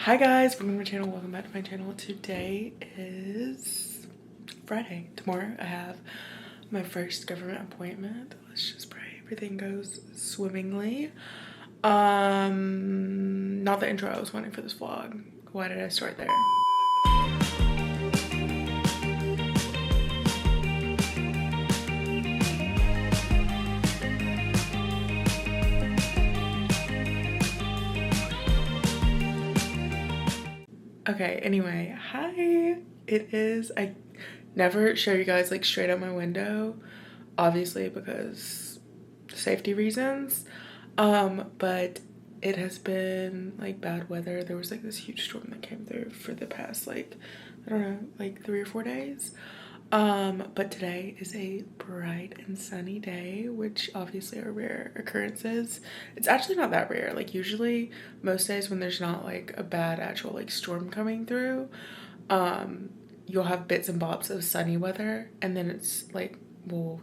Hi guys, welcome to my channel, welcome back to my channel. Today is Friday. Tomorrow I have my first government appointment. Let's just pray everything goes swimmingly. Not the intro I was wanting for this vlog. Why did I start there? Okay, anyway, hi. I never show you guys like straight out my window, obviously because safety reasons. But it has been like bad weather. There was like this huge storm that came through for the past like, I don't know, like 3 or 4 days. But today is a bright and sunny day, which obviously are rare occurrences. It's actually not that rare. Like usually most days when there's not like a bad actual like storm coming through, you'll have bits and bobs of sunny weather, and then it's like will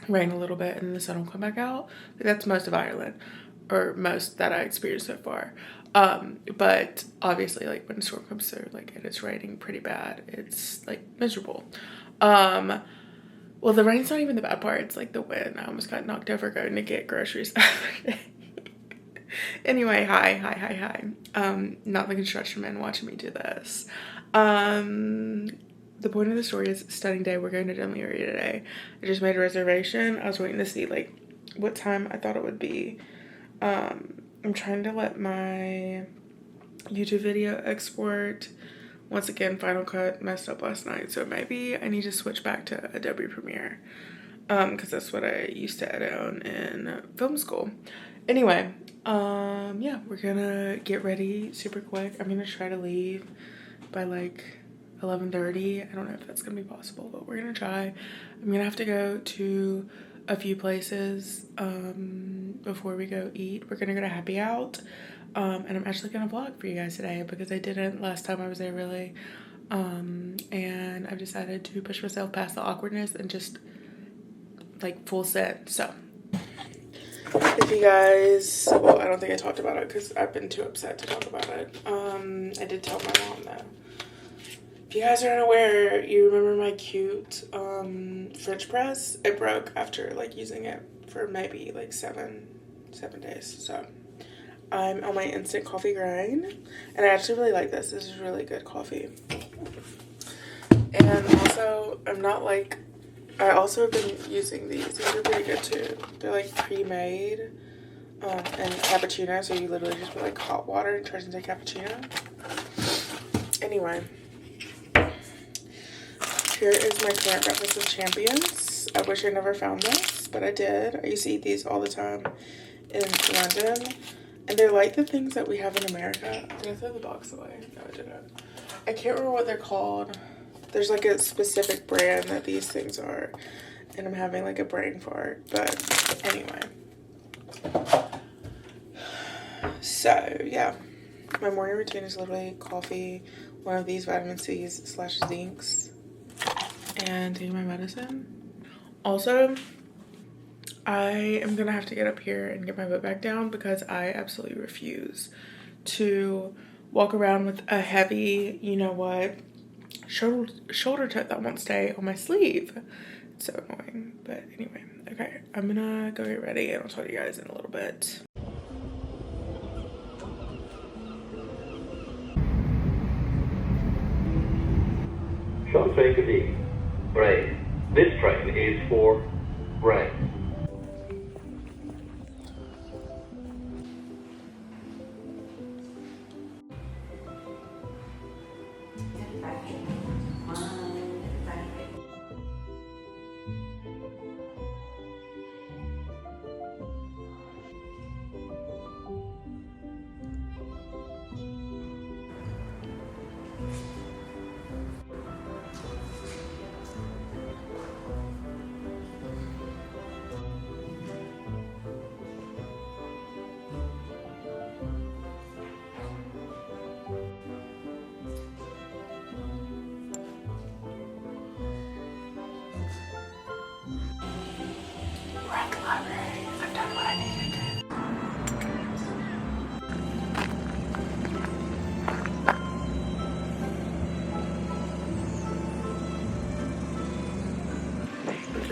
rain a little bit and then the sun will come back out. Like, that's most of Ireland, or most that I experienced so far. But obviously like when a storm comes through, like it is raining pretty bad, it's like miserable. Well, the rain's not even the bad part. It's like the wind. I almost got knocked over going to get groceries the other day. Anyway, hi. Not the construction man watching me do this. The point of the story is stunning day. We're going to Dublin today. I just made a reservation. I was waiting to see like what time I thought it would be. I'm trying to let my YouTube video export. Once again, Final Cut messed up last night, so maybe I need to switch back to Adobe Premiere, because that's what I used to edit on in film school. Anyway, yeah, we're gonna get ready super quick. I'm gonna try to leave by like 11:30. I don't know if that's gonna be possible, but we're gonna try. I'm gonna have to go to a few places before we go eat. We're gonna go to Happy Out. And I'm actually gonna vlog for you guys today because I didn't last time I was there really. And I've decided to push myself past the awkwardness and just like full send. So if you guys, well, I don't think I talked about it because I've been too upset to talk about it. I did tell my mom though. If you guys are unaware, you remember my cute French press? It broke after like using it for maybe like seven days. So I'm on my instant coffee grind, and I actually really like this. This is really good coffee. And also, I also have been using these. These are pretty good too. They're like pre-made and cappuccino, so you literally just put like hot water and it turns into cappuccino. Anyway, here is my current breakfast with champions. I wish I never found this, but I did. I used to eat these all the time in London. And they're like the things that we have in America. Did I throw the box away? No, I didn't. I can't remember what they're called. There's like a specific brand that these things are. And I'm having like a brain fart. But anyway. So, yeah. My morning routine is literally coffee, one of these vitamin C's / zincs, and taking my medicine. Also, I am gonna have to get up here and get my book back down because I absolutely refuse to walk around with a heavy, you know what, shoulder tote that won't stay on my sleeve. It's so annoying. But anyway, okay, I'm gonna go get ready and I'll tell you guys in a little bit. Bray. This train is for Bray.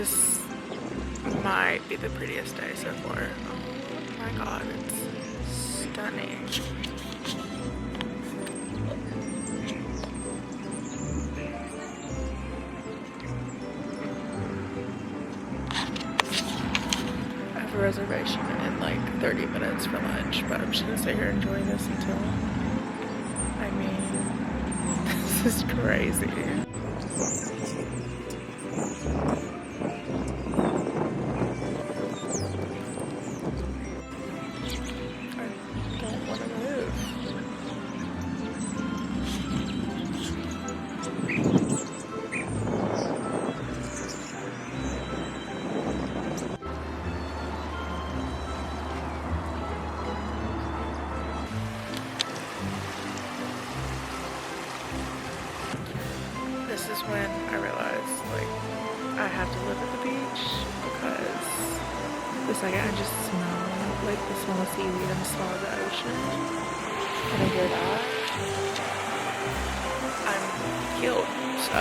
This might be the prettiest day so far. Oh my god, it's stunning. I have a reservation in like 30 minutes for lunch, but I'm just gonna stay here enjoying this until, I mean, this is crazy. This is when I realized, like, I have to live at the beach because the second I just smell, like, the smell of seaweed and the smell of the ocean, and I hear that, I'm killed. So,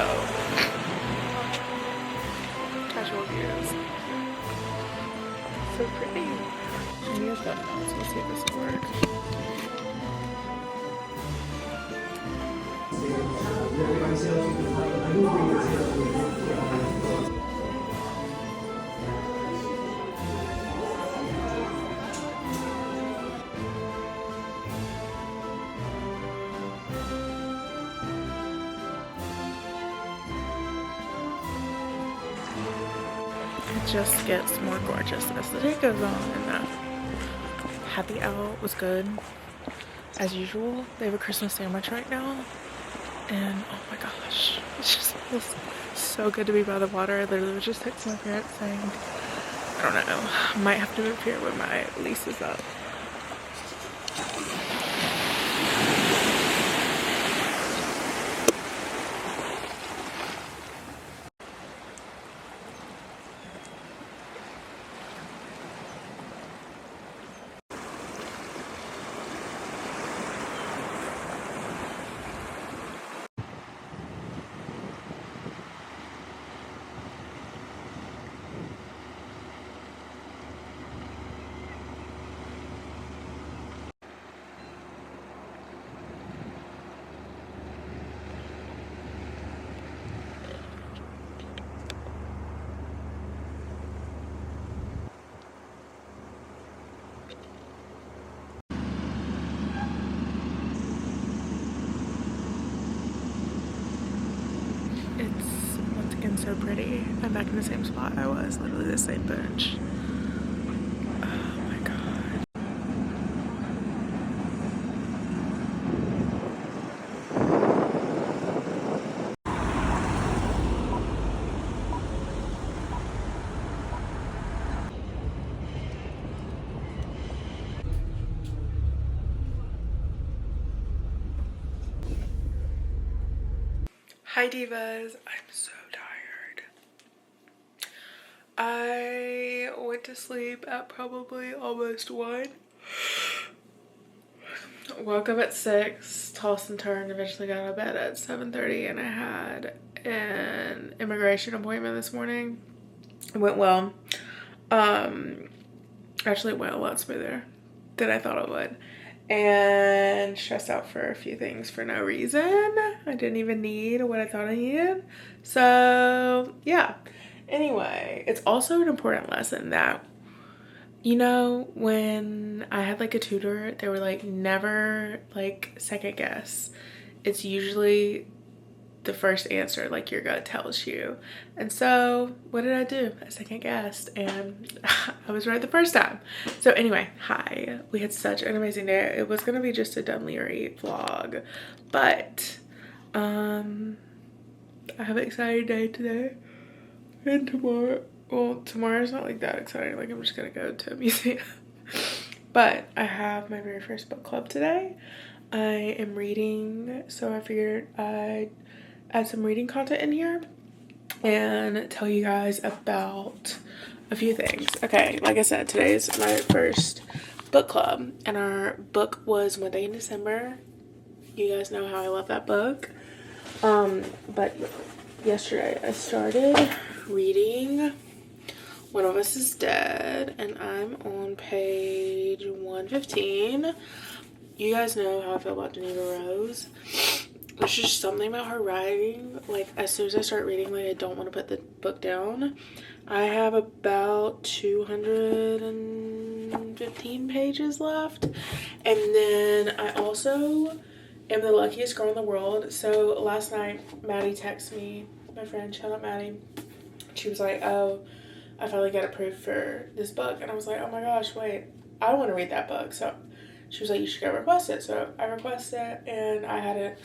casual views. So pretty. Mia's button on, so let's see if this will work. It just gets more gorgeous as the day goes on, and happy hour was good as usual. They have a Christmas sandwich right now, and oh my gosh, it just feels so good to be by the water. I literally was just texting my parents saying, I don't know, I might have to move here when my lease is up. It's once again so pretty. I'm back in the same spot I was, literally the same bench. Oh my god. Hi divas, I'm so tired. I went to sleep at probably almost 1. Woke up at 6, tossed and turned, eventually got out of bed at 7:30, and I had an immigration appointment this morning. It went well. Actually it went a lot smoother than I thought it would. And stressed out for a few things for no reason. I didn't even need what I thought I needed. So yeah. Anyway, it's also an important lesson that, you know, when I had like a tutor, they were like, never like second guess. It's usually the first answer, like your gut tells you. And so what did I do? I second guessed, and I was right the first time. So anyway, hi, we had such an amazing day. It was gonna be just a Dunleary vlog, but I have an exciting day today and tomorrow. Well, tomorrow's not like that exciting, like I'm just gonna go to a museum. But I have my very first book club today. I am reading, so I figured I'd add some reading content in here and tell you guys about a few things. Okay, like I said, today is my first book club, and our book was One Day in December. You guys know how I love that book. But yesterday I started reading One of Us is Dead, and I'm on page 115. You guys know how I feel about Geneva Rose. There's just something about her writing. Like, as soon as I start reading, like, I don't want to put the book down. I have about 215 pages left. And then I also am the luckiest girl in the world. So last night, Maddie texted me, my friend, shout out Maddie. She was like, oh, I finally got approved for this book. And I was like, oh my gosh, wait, I want to read that book. So she was like, you should go request it. So I requested it, and I hadn't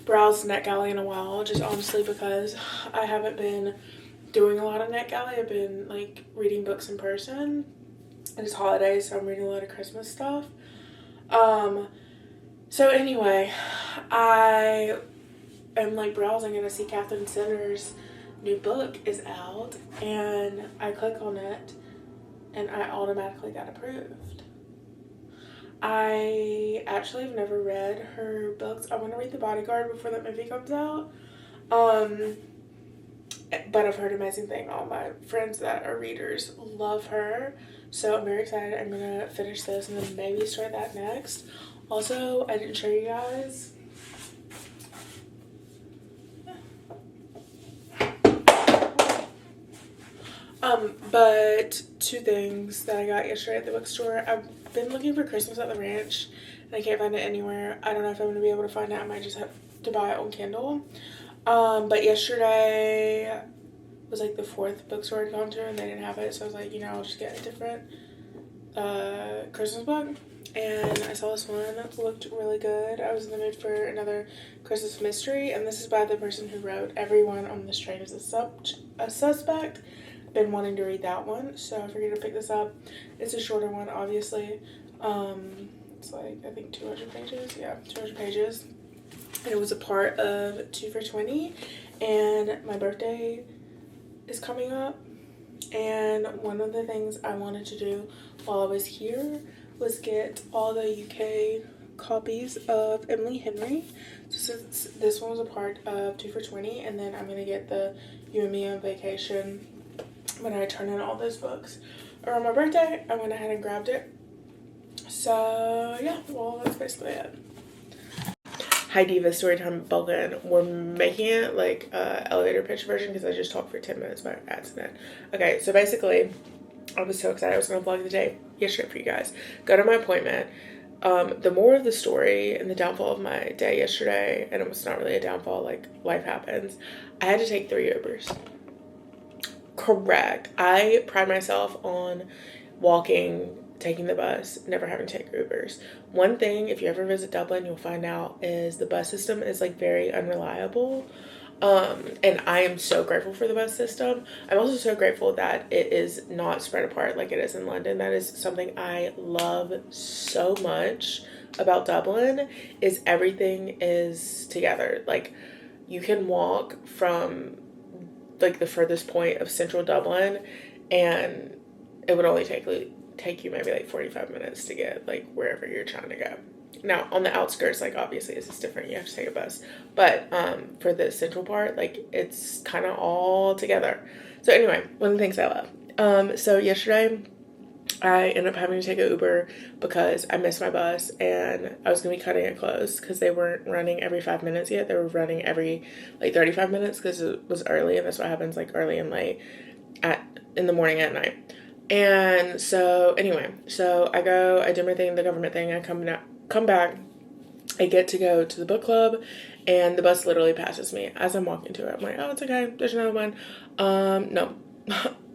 browsed NetGalley in a while, just honestly because I haven't been doing a lot of NetGalley. I've been like reading books in person. It's holidays, so I'm reading a lot of Christmas stuff. So anyway, I am like browsing, and I see Katherine Center's new book is out, and I click on it, and I automatically got approved. I actually have never read her books. I want to read The Bodyguard before that movie comes out. But I've heard amazing things. All my friends that are readers love her. So I'm very excited. I'm going to finish this and then maybe start that next. Also, I didn't show you guys. But two things that I got yesterday at the bookstore. I've been looking for Christmas at the Ranch, and I can't find it anywhere. I don't know if I'm going to be able to find it. I might just have to buy it on Kindle. But yesterday was like the fourth bookstore I'd gone to, and they didn't have it. So I was like, I'll just get a different Christmas book. And I saw this one that looked really good. I was in the mood for another Christmas mystery, and this is by the person who wrote Everyone on This Train is a Suspect. Been wanting to read that one, so I figured to pick this up. It's a shorter one, obviously. It's like, I think 200 pages. Yeah, 200 pages. And it was a part of 2 for $20, and my birthday is coming up. And one of the things I wanted to do while I was here was get all the UK copies of Emily Henry. So since this one was a part of 2 for $20, and then I'm going to get the You and Me on Vacation when I turn in all those books around my birthday. I went ahead and grabbed it. So yeah, well, that's basically it. Hi Diva Storytime Bulkin. We're making it like elevator pitch version because I just talked for 10 minutes by accident. Okay, so basically, I was so excited. I was going to vlog the day yesterday for you guys. Go to my appointment. The more of the story and the downfall of my day yesterday, and it was not really a downfall, like life happens, I had to take 3 Ubers. Correct. I pride myself on walking, taking the bus, never having to take Ubers. One thing, if you ever visit Dublin, you'll find out is the bus system is like very unreliable. And I am so grateful for the bus system. I'm also so grateful that it is not spread apart like it is in London. That is something I love so much about Dublin, is everything is together. Like, you can walk from like the furthest point of central Dublin, and it would only take you maybe like 45 minutes to get like wherever you're trying to go. Now on the outskirts, like obviously this is different, you have to take a bus, but for the central part, like it's kind of all together. So anyway, one of the things I love. So yesterday I ended up having to take an Uber because I missed my bus, and I was going to be cutting it close because they weren't running every 5 minutes yet. They were running every like 35 minutes because it was early, and that's what happens like early and late in the morning at night. And so anyway, so I do my thing, the government thing, I come back, I get to go to the book club, and the bus literally passes me as I'm walking to it. I'm like, oh, it's okay, there's another one. No.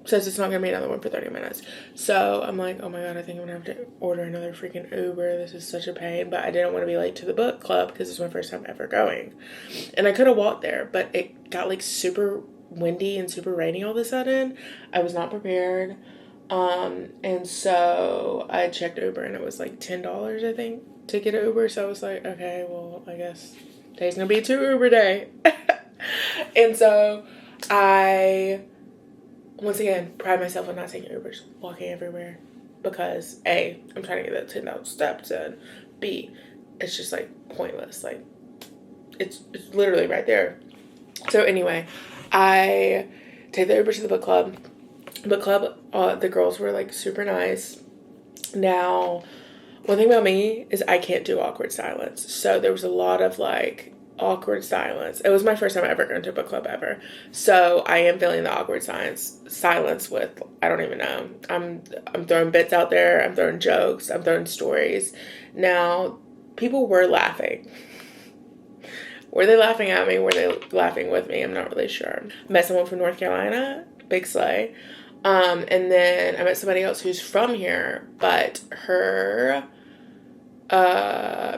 Says it's not going to be another one for 30 minutes. So I'm like, oh my god, I think I'm going to have to order another freaking Uber. This is such a pain. But I didn't want to be late to the book club because it's my first time ever going. And I could have walked there, but it got like super windy and super rainy all of a sudden. I was not prepared. And so I checked Uber, and it was like $10, I think, to get an Uber. So I was like, okay, well, I guess today's going to be a 2 Uber day. And so I, once again, pride myself on not taking Ubers, walking everywhere, because A, I'm trying to get that 10,000 steps, and B, it's just like pointless. Like it's literally right there. So anyway, I take the Uber to the book club. book club, the girls were like super nice. Now, one thing about me is I can't do awkward silence. So there was a lot of like awkward silence. It was my first time ever going to a book club ever. So I am feeling the awkward silence with, I don't even know. I'm throwing bits out there. I'm throwing jokes. I'm throwing stories. Now, people were laughing. Were they laughing at me? Were they laughing with me? I'm not really sure. I met someone from North Carolina. Big slay. And then I met somebody else who's from here, but her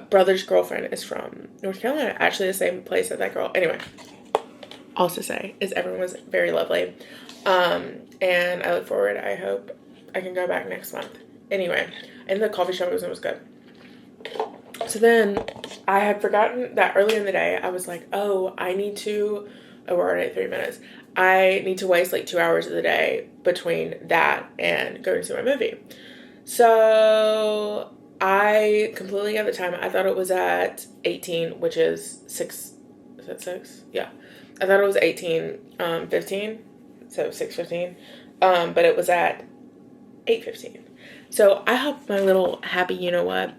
brother's girlfriend is from North Carolina. Actually, the same place as that girl. Anyway, all to say is everyone was very lovely. And I look forward. I hope I can go back next month. Anyway, and the coffee shop was good. So then I had forgotten that earlier in the day, I was like, oh, we're already at 3 minutes. I need to waste like 2 hours of the day between that and going to see my movie. So I completely got the time. I thought it was at 18, which is 6. Is that 6? Yeah. I thought it was 15. So 6:15. But it was at 8:15. So I hopped my little happy, you know what,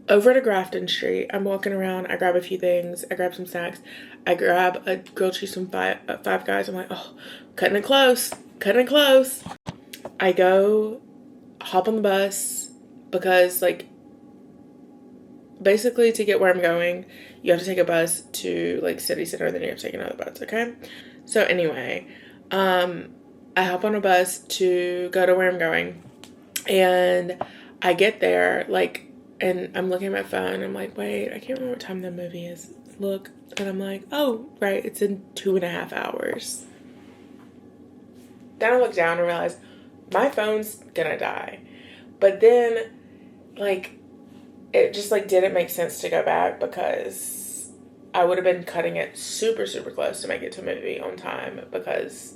over to Grafton Street. I'm walking around. I grab a few things. I grab some snacks. I grab a grilled cheese from Five Guys. I'm like, oh, cutting it close. I go hop on the bus because, like, basically to get where I'm going, you have to take a bus to, like, city center, then you have to take another bus, okay? So anyway, I hop on a bus to go to where I'm going, and I get there, like, and I'm looking at my phone. I'm like, wait, I can't remember what time the movie is. Look, and I'm like, oh, right, it's in 2.5 hours. Then I look down and realize my phone's gonna die. But then, like, it just, like, didn't make sense to go back because I would have been cutting it super, super close to make it to a movie on time because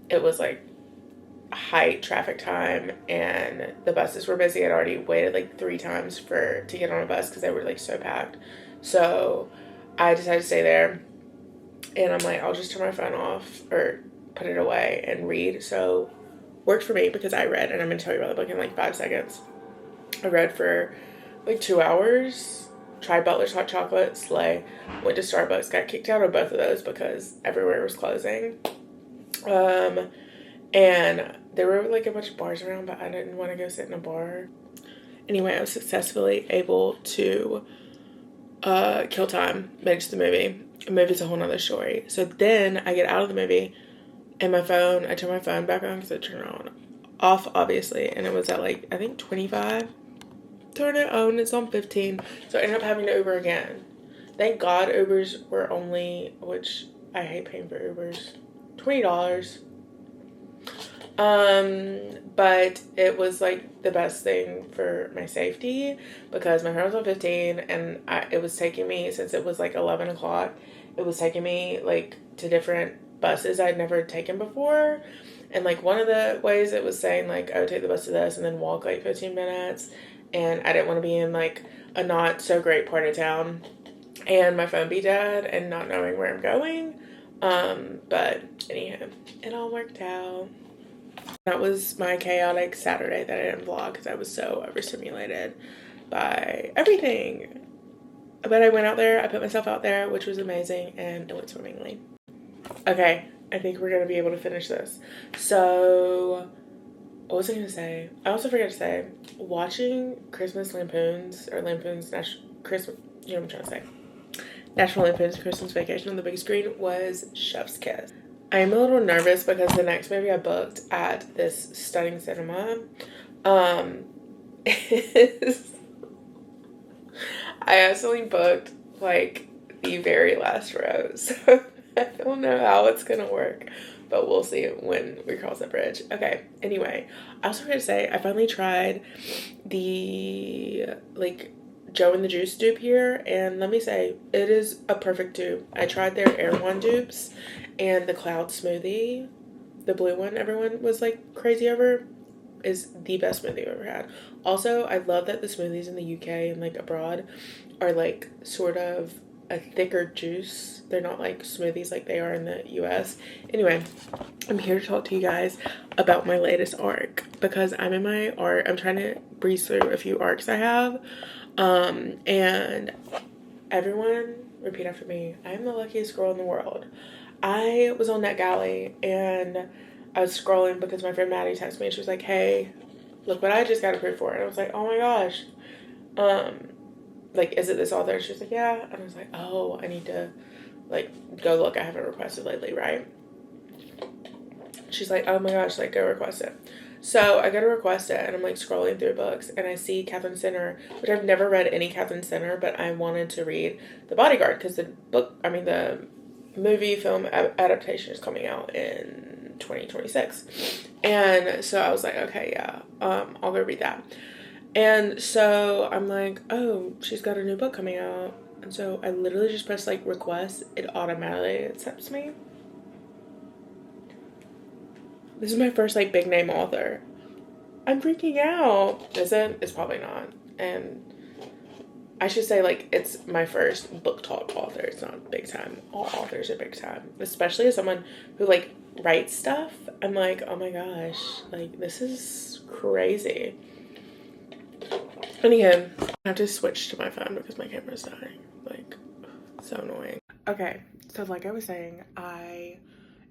it was, like, height traffic time and the buses were busy. I'd already waited like 3 times to get on a bus because they were like so packed. So I decided to stay there, and I'm like, I'll just turn my phone off or put it away and read. So worked for me because I read, and I'm gonna tell you about the book in like 5 seconds. I read for like 2 hours, tried Butler's hot chocolate, slay, went to Starbucks, got kicked out of both of those because everywhere was closing. And there were like a bunch of bars around, but I didn't want to go sit in a bar. Anyway, I was successfully able to kill time, made it to the movie. The movie's a whole nother story. So then I get out of the movie, and I turn my phone back on because I turned it off, obviously, and it was at like, I think 25. Turn it on, it's on 15. So I ended up having to Uber again. Thank God Ubers were only, which I hate paying for Ubers, $20. But it was like the best thing for my safety because my friend was on 15, and it was taking me, since it was like 11 o'clock, it was taking me like to different buses I'd never taken before. And like one of the ways it was saying like, I would take the bus to this and then walk like 15 minutes. And I didn't want to be in like a not so great part of town and my phone be dead and not knowing where I'm going. But anyhow, it all worked out. That was my chaotic Saturday that I didn't vlog because I was so overstimulated by everything. But I went out there, I put myself out there, which was amazing, and it went swimmingly. Okay, I think we're going to be able to finish this. So, what was I going to say? I also forgot to say, watching Christmas Lampoons, or Lampoons, Christmas, you know what I'm trying to say. National Lampoon's Christmas Vacation on the big screen was chef's kiss. I'm a little nervous because the next movie I booked at this stunning cinema is I actually booked like the very last row, so I don't know how it's gonna work, but we'll see when we cross that bridge. Okay, anyway, I also forgot to say I finally tried the like Joe and the Juice dupe here, and let me say, it is a perfect dupe. I tried their Air One dupes, and the Cloud Smoothie, the blue one everyone was like crazy over, is the best smoothie I've ever had. Also, I love that the smoothies in the UK and like abroad are like sort of a thicker juice. They're not like smoothies like they are in the US. Anyway, I'm here to talk to you guys about my latest arc because I'm in my arc. I'm trying to breeze through a few arcs I have. And everyone repeat after me. I am the luckiest girl in the world. I was on NetGalley and I was scrolling because my friend Maddie texted me and she was like, hey, look what I just got approved for. And I was like, oh my gosh. Like, is it this author? She was like, yeah. And I was like, oh, I need to, like, go look. I haven't requested lately, right? She's like, oh my gosh, like, go request it. So I go to request it, and I'm, like, scrolling through books, and I see Katherine Center, which I've never read any Katherine Center, but I wanted to read The Bodyguard, because the movie film adaptation is coming out in 2026. And so I was like, okay, yeah, I'll go read that. And so I'm like, oh, she's got a new book coming out. And so I literally just press like request. It automatically accepts me. This is my first like big name author. I'm freaking out. Is it? It's probably not. And I should say like it's my first book talk author. It's not big time. All authors are big time. Especially as someone who like writes stuff. I'm like, oh my gosh, like this is crazy. Anywho, I have to switch to my phone because my camera's dying. Like, so annoying. Okay, so like I was saying, I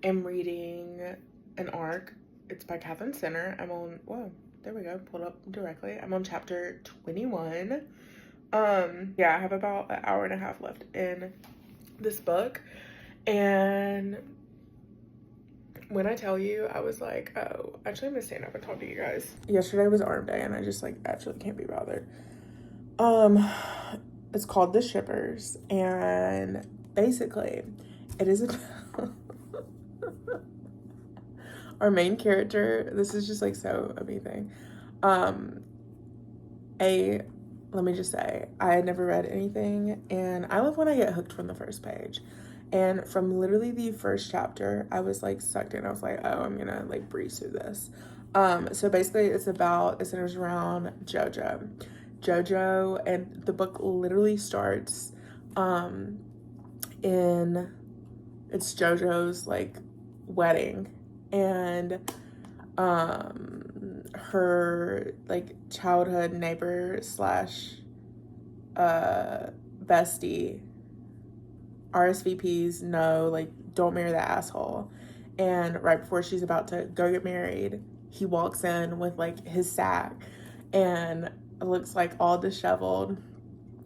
am reading an arc. It's by Katherine Center. I'm on, whoa, there we go, pulled up directly. I'm on chapter 21. Yeah, I have about an hour and a half left in this book. And when I tell you, I was like, oh, actually I'm gonna stand up and talk to you guys. Yesterday was arm day and I just like actually can't be bothered. It's called The Shippers, and basically it is our main character. This is just like so amazing. Let me just say, I had never read anything, and I love when I get hooked from the first page. And from literally the first chapter, I was like sucked in. I was like, oh, I'm gonna like breeze through this. So basically it centers around Jojo, and the book literally starts it's Jojo's like wedding, and her like childhood neighbor slash bestie RSVPs no, like, don't marry that asshole. And right before she's about to go get married, he walks in with like his sack and it looks like all disheveled,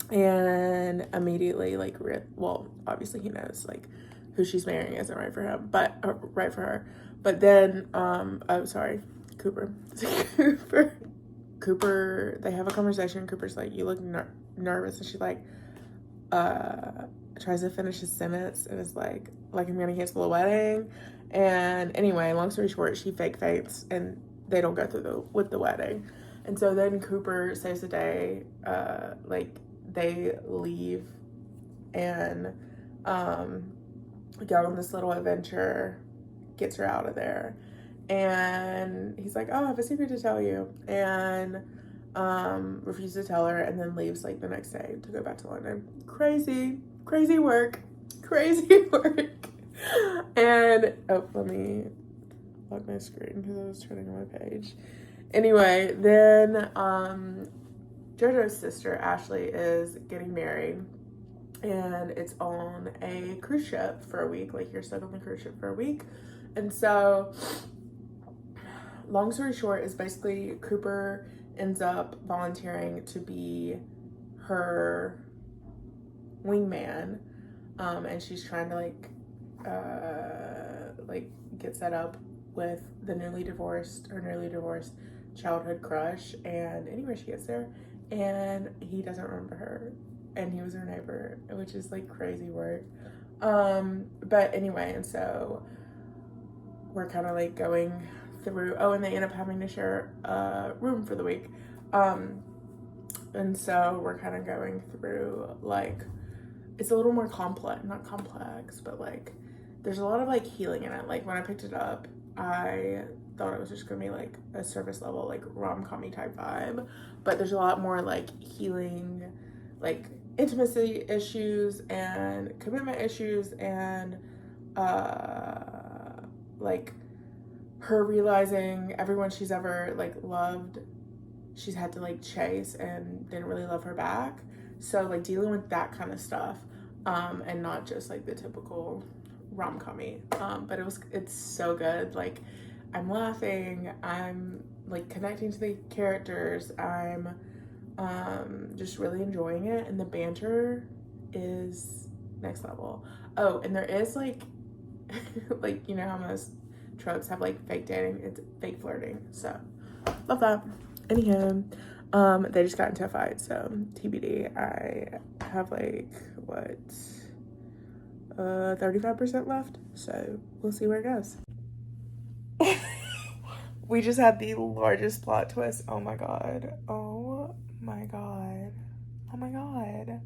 and immediately like well, obviously he knows like who she's marrying isn't right for him, but right for her. But then oh sorry, Cooper they have a conversation. Cooper's like, you look nervous, and she like tries to finish his sentence and is like I'm gonna cancel the wedding. And anyway, long story short, she fake faints and they don't go through with the wedding. And so then Cooper saves the day. Like they leave and go on this little adventure, gets her out of there, and he's like, oh, I have a secret to tell you, and refuses to tell her, and then leaves like the next day to go back to London. Crazy work. And oh, let me lock my screen because I was turning on my page. Anyway, then Jojo's sister Ashley is getting married, and it's on a cruise ship for a week. Like, you're stuck on the cruise ship for a week. And so long story short is basically Cooper ends up volunteering to be her wingman, and she's trying to like get set up with her newly divorced childhood crush. And anyway, she gets there and he doesn't remember her, and he was her neighbor, which is like crazy work. But anyway, and so we're kind of like going through, and they end up having to share a room for the week. And so we're kind of going through, like, it's a little more not complex, but like there's a lot of like healing in it. Like when I picked it up, I thought it was just gonna be like a surface level like rom-com-y type vibe, but there's a lot more like healing, like intimacy issues and commitment issues and like her realizing everyone she's ever like loved she's had to like chase and didn't really love her back. So like dealing with that kind of stuff, and not just like the typical rom-com-y. But it's so good. Like I'm laughing, I'm like connecting to the characters, I'm just really enjoying it, and the banter is next level. Oh, and there is like like, you know how most tropes have like fake dating, it's fake flirting, so love that. Anyhow, they just got into a fight, so TBD. I have like what 35% left, so we'll see where it goes. We just had the largest plot twist. Oh my god. Oh my god. Oh my god.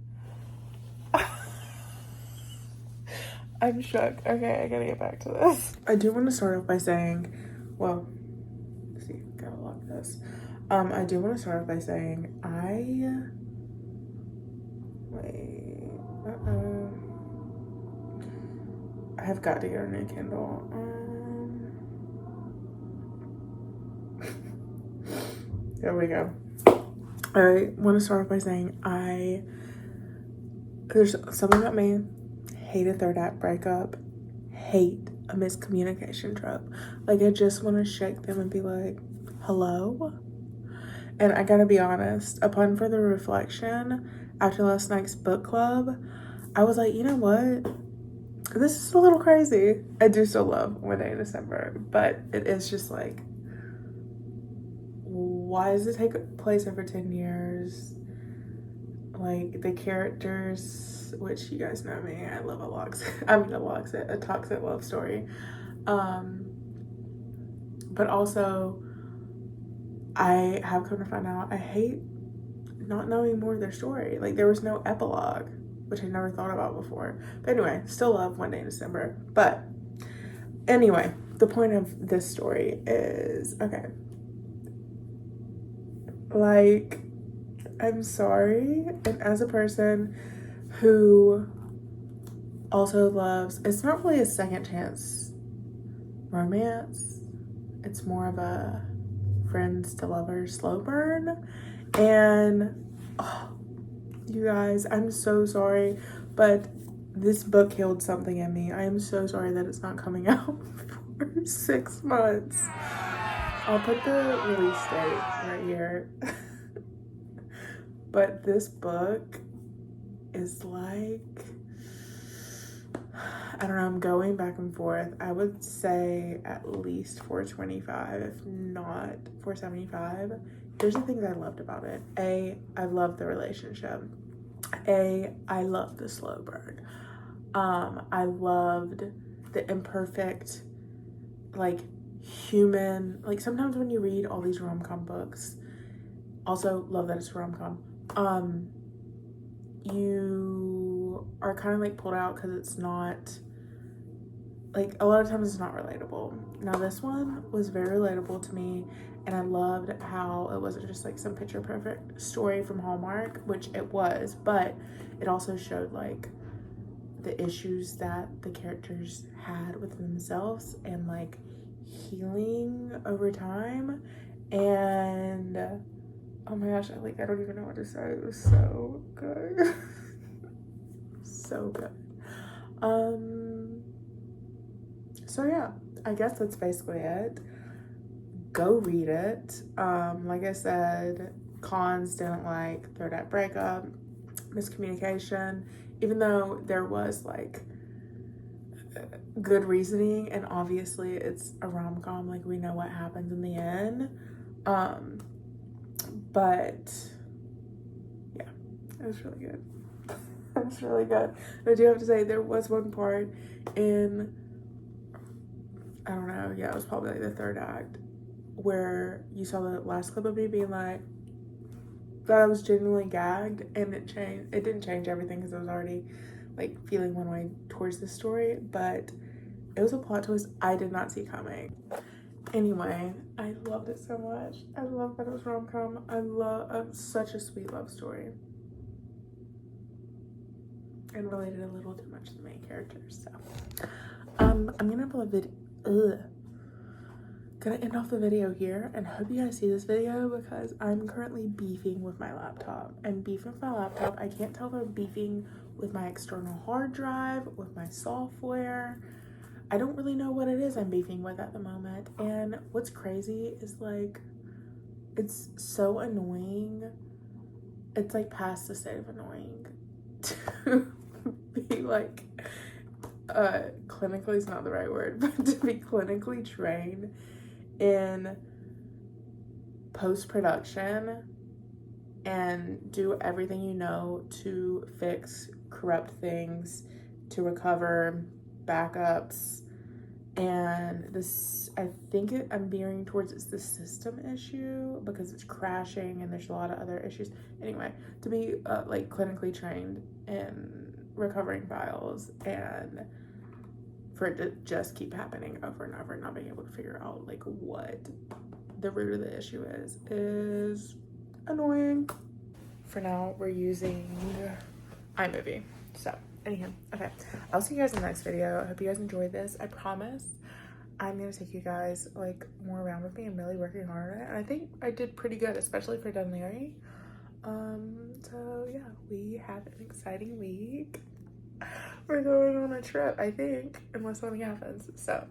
I'm shook. Okay, I gotta get back to this. I do want to start off by saying, well, let's see, gotta lock this. I do want to start off by saying I have got to get a new Kindle. There we go. I want to start off by saying there's something about me, hate a third act breakup, hate a miscommunication trope. Like, I just want to shake them and be like, hello? And I gotta be honest, upon further reflection, after last night's book club, I was like, you know what? This is a little crazy. I do still love One Day in December, but it is just like, why does it take place over 10 years? Like, the characters, which you guys know me, I love a toxic love story. But also, I have come to find out I hate not knowing more of their story. Like, there was no epilogue, which I never thought about before. But anyway, still love One Day in December. But anyway, the point of this story is, okay, like, I'm sorry, and as a person who also loves, it's not really a second chance romance, it's more of a friends to lovers slow burn. And you guys, I'm so sorry, but this book killed something in me. I am so sorry that it's not coming out for 6 months. I'll put the release date right here. But this book is like, I don't know, I'm going back and forth. I would say at least 425, if not 475. Here's the things I loved about it. A, I love the relationship. A, I love the slow burn. I loved the imperfect, like, human, like, sometimes when you read all these rom-com books, also love that it's a rom-com, you are kind of like pulled out because it's not, like, a lot of times it's not relatable. Now this one was very relatable to me, and I loved how it wasn't just like some picture perfect story from Hallmark, which it was, but it also showed like the issues that the characters had within themselves and like healing over time. And oh my gosh, I don't even know what to say. It was so good. So good. So yeah, I guess that's basically it. Go read it. Like I said, cons didn't like third act breakup, miscommunication, even though there was like good reasoning, and obviously it's a rom-com, like we know what happens in the end. But yeah, it was really good. It was really good. And I do have to say, there was one part in, I don't know, yeah, it was probably like the third act, where you saw the last clip of me being like, that I was genuinely gagged, and it didn't change everything because I was already like feeling one way towards the story, but it was a plot twist I did not see coming. Anyway, I loved it so much. I love that it was rom-com. I love such a sweet love story. and related a little too much to the main characters. So I'm gonna pull a video. Gonna end off the video here and hope you guys see this video because I'm currently beefing with my laptop. I'm beefing with my laptop. I can't tell if I'm beefing with my external hard drive, with my software. I don't really know what it is I'm beefing with at the moment. And what's crazy is like, it's so annoying. It's like past the state of annoying to be like, clinically is not the right word, but to be clinically trained in post-production and do everything you know to fix corrupt things, to recover backups. And this, I think I'm veering towards it's the system issue because it's crashing and there's a lot of other issues. Anyway, to be like clinically trained in recovering files and for it to just keep happening over and over and not being able to figure out like what the root of the issue is annoying. For now, we're using iMovie. So, anyhow, okay. I'll see you guys in the next video. I hope you guys enjoyed this. I promise I'm gonna take you guys like more around with me. I'm really working hard on it. And I think I did pretty good, especially for Dunleary. So yeah, we have an exciting week. We're going on a trip, I think, unless something happens. So